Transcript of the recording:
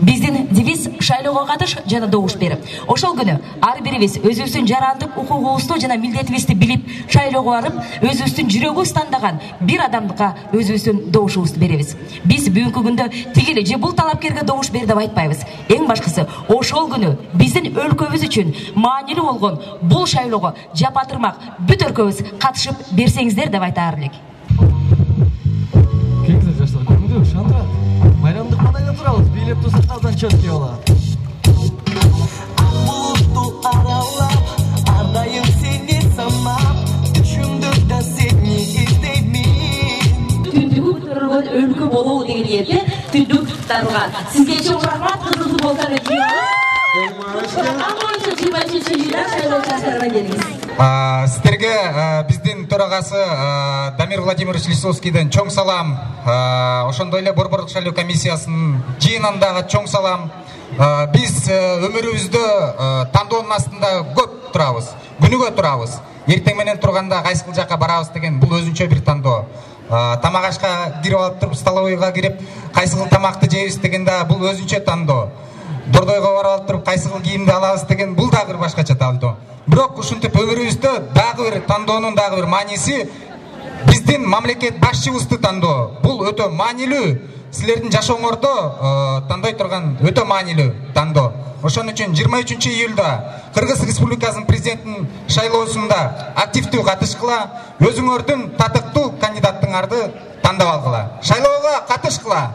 Биздин девиз шайлоого катыш жана добуш бер. Ошол күнү ар бирибиз өзүбүздүн жарандык укугубузду жана милдетибизди билип, шайлоого барып, өзүбүздүн жүрөгүбүз тандаган бир адамдыкка өзүбүздүн добушубузду беребиз. Биз бүгүнкү күндө тигили же бул талапкерге добуш бер деп айтпайбыз. Эң башкысы, ошол күнү биздин өлкөбүз үчүн маанилүү болгон бул шайлоого жапатырмак бүт өлкөбүз катышып берсеңиздер деп айтаар элек. Шандра, майрамдык маңайда турабыз, бийлеп турсак аздан чөткөй болот. Булутту аралап, ардайым сени самап, түшүмдө да сени издеймин. Түндүгү көтөрүлгөн өлкө болуу деген жерде түндүк тарылган. Сизге чоң рахмат, кызыңызды болсаңыз жыйылып. Сіздерге биздин төрагасы Дамир Владимирович Лисовскийден чоң салам. Ошондой эле Борборлук шайлоо комиссиясынын жыйынындагы чоң салам. Биз өмүрүбүздө тандоонун астында көп турабыз, күнүгө турабыз. Эртең менен турганда кайсыл жакка барабыз деген бул өзүнчө бир тандоо. Тамак ашка кирип алып туруп, столовойго кирип, кайсыл тамакты жейбиз дегенде бул өзүнчө тандоо. Дордойго барып алып туруп, кайсыл кийимди алабыз деген бул дагы бир башкача тандоо. Бирок ушинтип өмүрүбүздө дагы бир тандоонун дагы бир мааниси биздин мамлекет башчыбызды тандоо. Бул өтө маанилүү, силердин жашооңордо тандой турган өтө маанилүү тандоо. Ошон үчүн 23 июлда Кыргыз Республикасынын президентинин шайлоосунда активдүү катышкыла, өзүңөрдүн татыктуу кандидаттыңарды тандап алгыла. Шайлоого катышкыла.